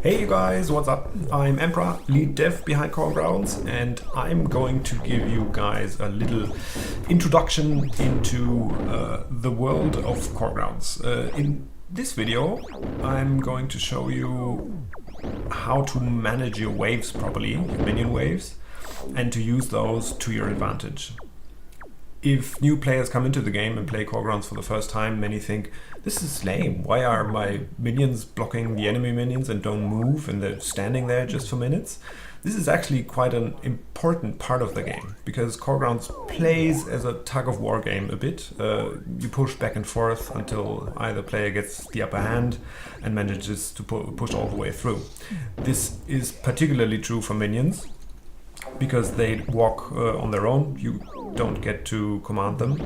Hey you guys, what's up? I'm Emperor, lead dev behind Coregrounds, and I'm going to give you guys a little introduction into the world of Coregrounds. In this video, I'm going to show you how to manage your waves properly, your minion waves, and to use those to your advantage. If new players come into the game and play Coregrounds for the first time, many think, this is lame. Why are my minions blocking the enemy minions and don't move and they're standing there just for minutes? This is actually quite an important part of the game because Coregrounds plays as a tug-of-war game a bit. You push back and forth until either player gets the upper hand and manages to push all the way through. This is particularly true for minions because they walk on their own. You don't get to command them,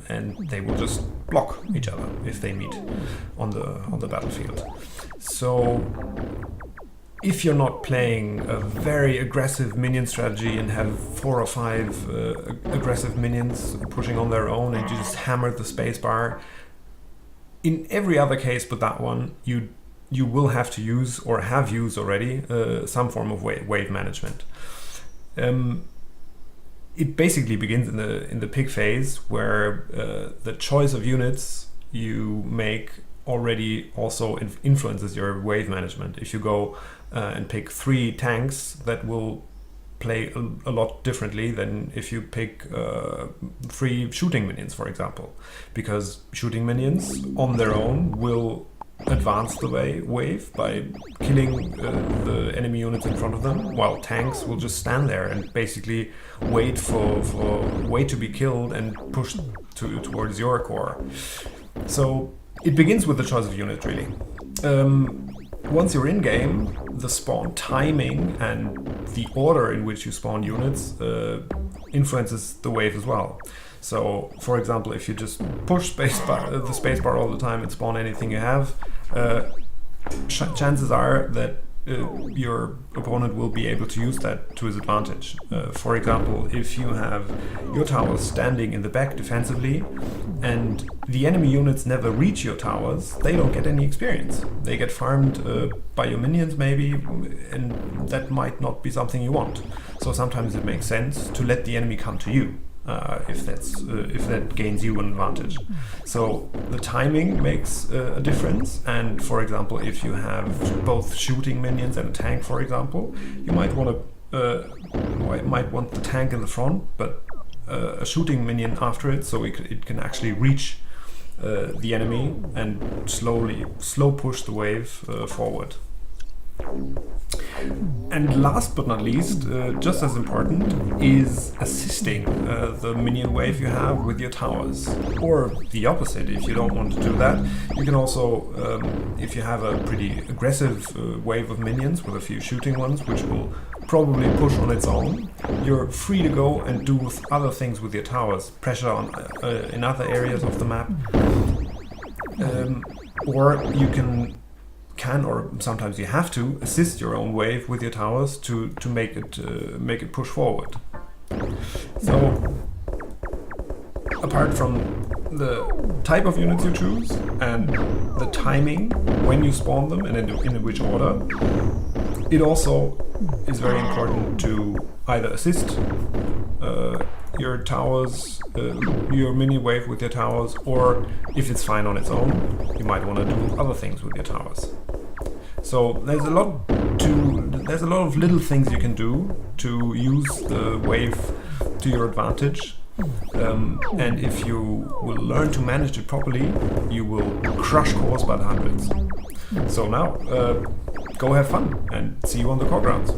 and they will just block each other if they meet on the battlefield. So if you're not playing a very aggressive minion strategy and have 4 or 5 aggressive minions pushing on their own and you just hammer the spacebar, in every other case but that one, you will have to use, or have used already, some form of wave management. It basically begins in the pick phase, where the choice of units you make already also influences your wave management. If you go and pick 3 tanks, that will play a lot differently than if you pick 3 shooting minions, for example, because shooting minions on their own will advance the wave by killing the enemy units in front of them, while tanks will just stand there and basically wait to be killed and push towards your core. So it begins with the choice of unit, really. Once you're in game, the spawn timing and the order in which you spawn units influences the wave as well. So, for example, if you just push the spacebar all the time and spawn anything you have, chances are that your opponent will be able to use that to his advantage. For example, if you have your towers standing in the back defensively and the enemy units never reach your towers, they don't get any experience. They get farmed by your minions maybe, and that might not be something you want. So sometimes it makes sense to let the enemy come to you. If that gains you an advantage. So the timing makes a difference, and for example, if you have both shooting minions and a tank, for example, you might want the tank in the front, but a shooting minion after it, so it can actually reach the enemy and slow push the wave forward. And last but not least, just as important, is assisting the minion wave you have with your towers. Or the opposite, if you don't want to do that, you can also, if you have a pretty aggressive wave of minions with a few shooting ones, which will probably push on its own, you're free to go and do other things with your towers, pressure on in other areas of the map, or you can or sometimes you have to assist your own wave with your towers to make it push forward. So apart from the type of units you choose and the timing when you spawn them and in which order, it also is very important to either assist your towers, your mini wave with your towers, or if it's fine on its own, you might want to do other things with your towers. So there's a lot of little things you can do to use the wave to your advantage, and if you will learn to manage it properly, you will crush cores by the hundreds. So now, go have fun and see you on the Coregrounds.